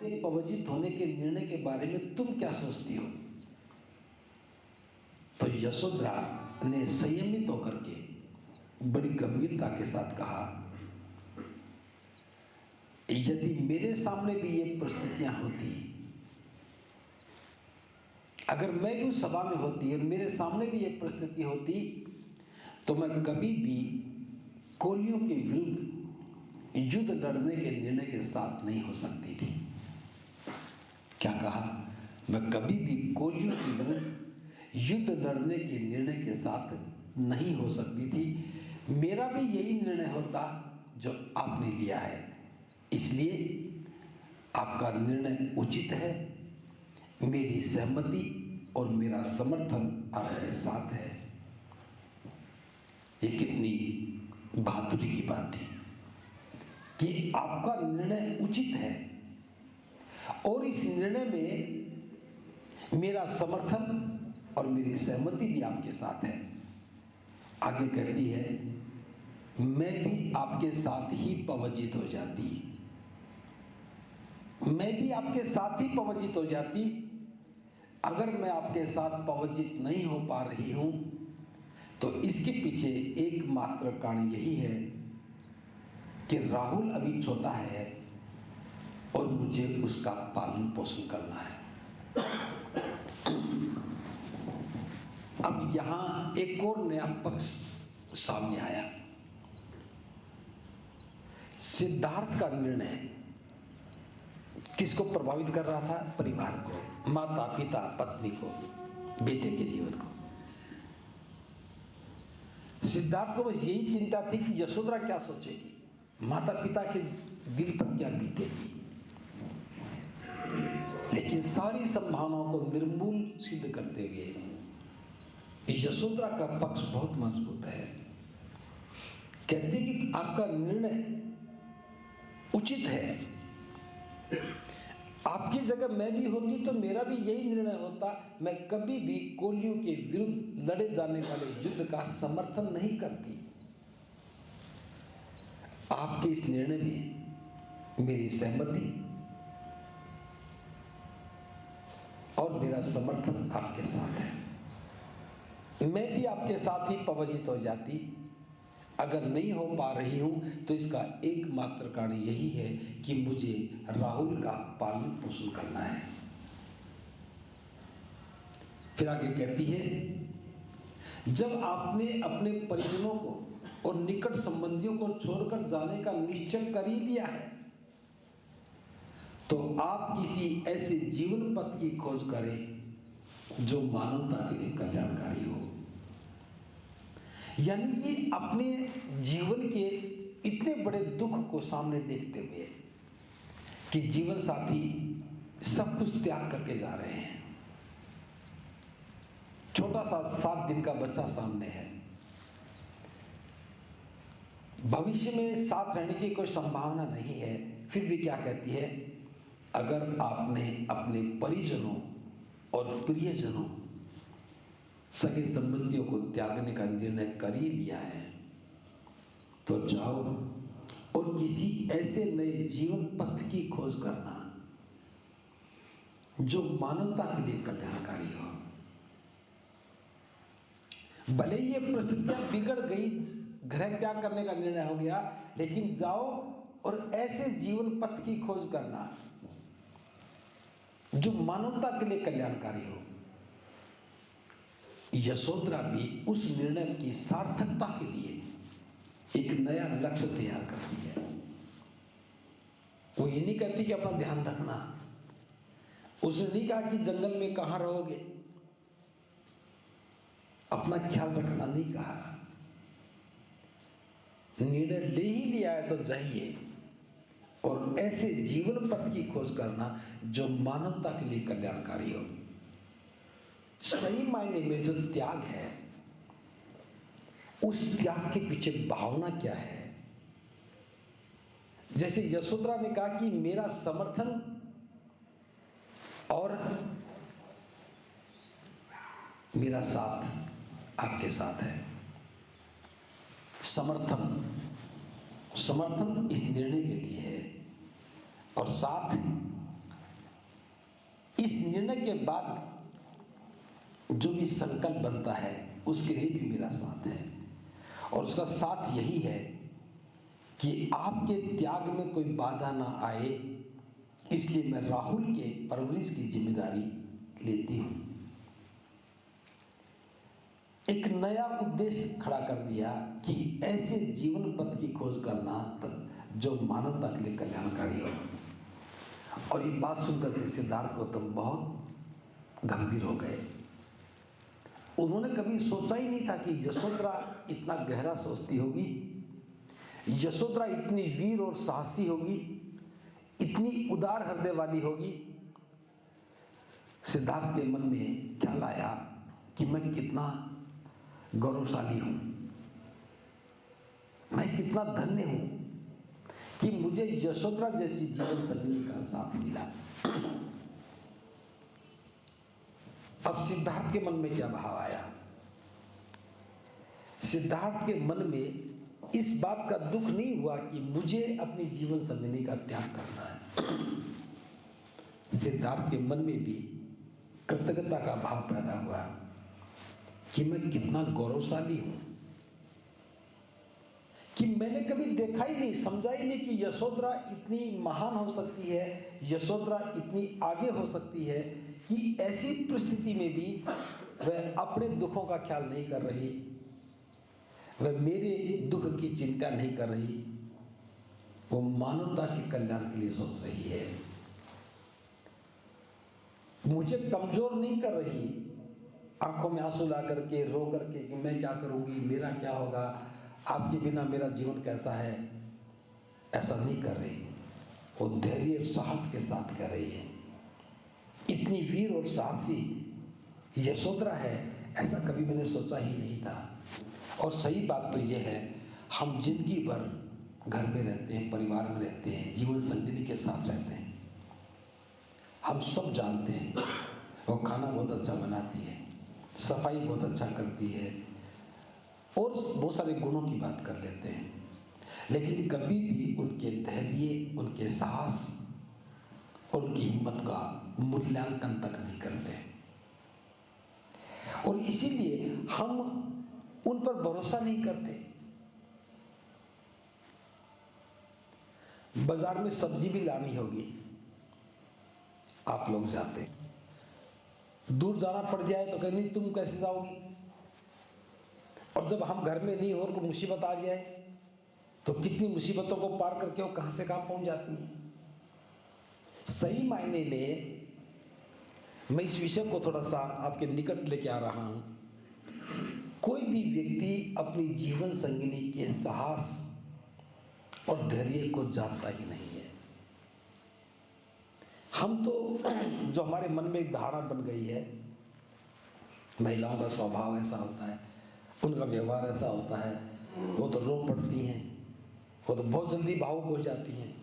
के पवजित होने के निर्णय के बारे में तुम क्या सोचती हो? तो यशोधरा ने संयमित होकर के बड़ी गंभीरता के साथ कहा, यदि मेरे सामने भी ये परिस्थितियां होती, अगर मैं भी उस सभा में होती और मेरे सामने भी ये परिस्थिति होती, तो मैं कभी भी कोलियों के विरुद्ध युद्ध लड़ने के निर्णय के साथ नहीं हो सकती थी। क्या कहा? मैं कभी भी कोलियों के विरुद्ध युद्ध लड़ने के निर्णय के साथ नहीं हो सकती थी। मेरा भी यही निर्णय होता जो आपने लिया है, इसलिए आपका निर्णय उचित है। मेरी सहमति और मेरा समर्थन आपके साथ है। ये कितनी बहादुरी की बात थी कि आपका निर्णय उचित है और इस निर्णय में मेरा समर्थन और मेरी सहमति भी आपके साथ है। आगे कहती है, मैं भी आपके साथ ही पवजित हो जाती, मैं भी आपके साथ ही पवजित हो जाती। अगर मैं आपके साथ पवजित नहीं हो पा रही हूं तो इसके पीछे एकमात्र कारण यही है कि राहुल अभी छोटा है और मुझे उसका पालन पोषण करना है। अब यहां एक और नया पक्ष सामने आया। सिद्धार्थ का निर्णय किसको प्रभावित कर रहा था? परिवार को, माता पिता, पत्नी को, बेटे के जीवन को। सिद्धार्थ को बस यही चिंता थी कि यशोधरा क्या सोचेगी, माता पिता के दिल पर क्या बीतेगी। लेकिन सारी संभावनाओं को निर्मूल सिद्ध करते हुए यशोधरा का पक्ष बहुत मजबूत है। कहते कि आपका निर्णय उचित है। आपकी जगह मैं भी होती तो मेरा भी यही निर्णय होता। मैं कभी भी कोलियों के विरुद्ध लड़े जाने वाले युद्ध का समर्थन नहीं करती। आपके इस निर्णय में मेरी सहमति और मेरा समर्थन आपके साथ है। मैं भी आपके साथ ही पवजित हो जाती। अगर नहीं हो पा रही हूं तो इसका एकमात्र कारण यही है कि मुझे राहुल का पालन पोषण करना है। फिर आगे कहती है, जब आपने अपने परिजनों को और निकट संबंधियों को छोड़कर जाने का निश्चय कर ही लिया है तो आप किसी ऐसे जीवन पथ की खोज करें जो मानवता के लिए कल्याणकारी हो। यानी कि अपने जीवन के इतने बड़े दुख को सामने देखते हुए कि जीवन साथी सब कुछ त्याग करके जा रहे हैं, छोटा सा 7 दिन का बच्चा सामने है, भविष्य में साथ रहने की कोई संभावना नहीं है, फिर भी क्या कहती है, अगर आपने अपने परिजनों और प्रियजनों, सगे संबंधियों को त्यागने का निर्णय कर ही लिया है तो जाओ और किसी ऐसे नए जीवन पथ की खोज करना जो मानवता के लिए कल्याणकारी हो। भले ये परिस्थितियां बिगड़ गई, घर त्याग करने का निर्णय हो गया, लेकिन जाओ और ऐसे जीवन पथ की खोज करना जो मानवता के लिए कल्याणकारी हो। यशोधरा भी उस निर्णय की सार्थकता के लिए एक नया लक्ष्य तैयार करती है। वो ये नहीं कहती कि अपना ध्यान रखना, उसने नहीं कहा कि जंगल में कहां रहोगे, अपना ख्याल रखना नहीं कहा। निर्णय ले ही लिया है तो जाइए और ऐसे जीवन पथ की खोज करना जो मानवता के लिए कल्याणकारी हो। सही मायने में जो त्याग है, उस त्याग के पीछे भावना क्या है? जैसे यशोधरा ने कहा कि मेरा समर्थन और मेरा साथ आपके साथ है। समर्थन इस निर्णय के लिए है और साथ इस निर्णय के बाद जो भी संकल्प बनता है उसके लिए भी मेरा साथ है, और उसका साथ यही है कि आपके त्याग में कोई बाधा ना आए, इसलिए मैं राहुल के परवरिश की जिम्मेदारी लेती हूं। एक नया उद्देश्य खड़ा कर दिया कि ऐसे जीवन पथ की खोज करना जो मानवता के लिए कल्याणकारी हो। और ये बात सुनकर के सिद्धार्थ गौतम बहुत गंभीर हो गए। उन्होंने कभी सोचा ही नहीं था कि यशोधरा इतना गहरा सोचती होगी, यशोधरा इतनी वीर और साहसी होगी, इतनी उदार हृदय वाली होगी। सिद्धार्थ के मन में ख्याल आया कि मैं कितना गौरवशाली हूं, मैं कितना धन्य हूं कि मुझे यशोधरा जैसी जीवन संगिनी का साथ मिला। अब सिद्धार्थ के मन में क्या भाव आया? सिद्धार्थ के मन में इस बात का दुख नहीं हुआ कि मुझे अपनी जीवन संगिनी का त्याग करना है। सिद्धार्थ के मन में भी कृतज्ञता का भाव पैदा हुआ कि मैं कितना गौरवशाली हूं कि मैंने कभी देखा ही नहीं, समझा ही नहीं कि यशोधरा इतनी महान हो सकती है, यशोधरा इतनी आगे हो सकती है कि ऐसी परिस्थिति में भी वह अपने दुखों का ख्याल नहीं कर रही, वह मेरे दुख की चिंता नहीं कर रही, वो मानवता के कल्याण के लिए सोच रही है। मुझे कमजोर नहीं कर रही, आंखों में आंसू ला करके रो करके कि मैं क्या करूंगी, मेरा क्या होगा, आपके बिना मेरा जीवन कैसा है, ऐसा नहीं कर रही। वो धैर्य और साहस के साथ कह रही है। इतनी वीर और साहसी यशोधरा है, ऐसा कभी मैंने सोचा ही नहीं था। और सही बात तो यह है, हम जिंदगी भर घर में रहते हैं, परिवार में रहते हैं, जीवन संगिनी के साथ रहते हैं। हम सब जानते हैं वो खाना बहुत अच्छा बनाती है, सफाई बहुत अच्छा करती है और बहुत सारे गुणों की बात कर लेते हैं, लेकिन कभी भी उनके धैर्य, उनके साहस और उनकी हिम्मत का मूल्यांकन तक नहीं करते। और इसीलिए हम उन पर भरोसा नहीं करते। बाजार में सब्जी भी लानी होगी, आप लोग जाते, दूर जाना पड़ जाए तो कहीं नहीं तुम कैसे जाओगी, और जब हम घर में नहीं हो और कोई मुसीबत आ जाए तो कितनी मुसीबतों को पार करके वो कहां से कहां पहुंच जाती हैं। सही मायने में मैं इस विषय को थोड़ा सा आपके निकट लेके आ रहा हूं। कोई भी व्यक्ति अपनी जीवन संगिनी के साहस और धैर्य को जानता ही नहीं है। हम तो जो हमारे मन में एक धारणा बन गई है, महिलाओं का स्वभाव ऐसा होता है, उनका व्यवहार ऐसा होता है, वो तो रो पड़ती हैं, वो तो बहुत जल्दी भावुक हो जाती हैं।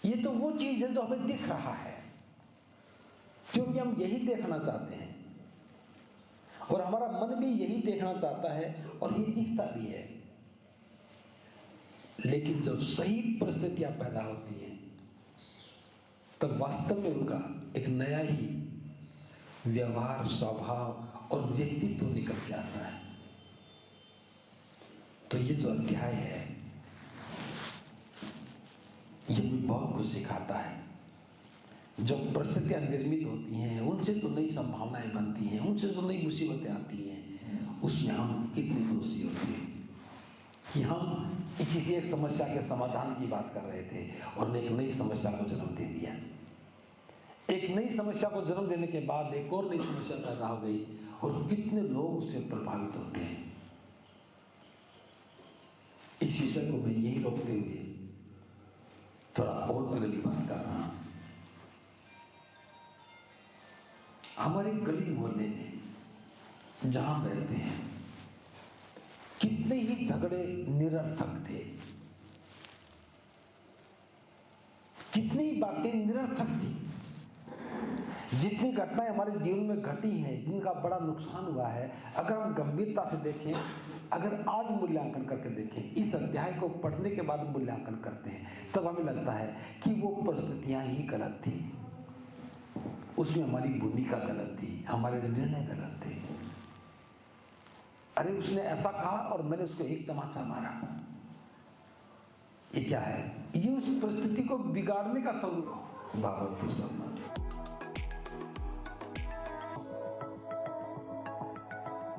ये तो वो चीज है जो हमें दिख रहा है, क्योंकि हम यही देखना चाहते हैं और हमारा मन भी यही देखना चाहता है और ये दिखता भी है। लेकिन जब सही परिस्थितियां पैदा होती हैं तब वास्तव में उनका एक नया ही व्यवहार, स्वभाव और व्यक्तित्व निकल के आता है। तो ये जो अध्याय है ये भी बहुत कुछ सिखाता है। जो परिस्थितियां निर्मित होती हैं, उनसे तो नई संभावनाएं बनती हैं, उनसे जो नई मुसीबतें आती हैं, उसमें हम कितने दोषी होते हैं कि हम किसी एक समस्या के समाधान की बात कर रहे थे और एक नई समस्या को जन्म दे दिया। एक नई समस्या को जन्म देने के बाद एक और नई समस्या पैदा हो गई और कितने लोग उससे प्रभावित होते हैं। इस विषय को मैं यही रोकते हुए थोड़ा और अगली बात कर रहा हूं। हमारे गली मोहल्ले में जहां रहते हैं कितने ही झगड़े निरर्थक थे, कितनी बातें निरर्थक थी। जितनी घटनाएं हमारे जीवन में घटी हैं, जिनका बड़ा नुकसान हुआ है, अगर हम गंभीरता से देखें, अगर आज मूल्यांकन करके देखें, इस अध्याय को पढ़ने के बाद मूल्यांकन करते हैं, तब हमें लगता है कि वो परिस्थितियां ही गलत थी। उसमें हमारी भूमिका गलत थी, हमारे निर्णय गलत थे। अरे उसने ऐसा कहा और मैंने उसको एक तमाचा मारा। ये क्या है? ये उस परिस्थिति को बिगाड़ने का स्वभाव है।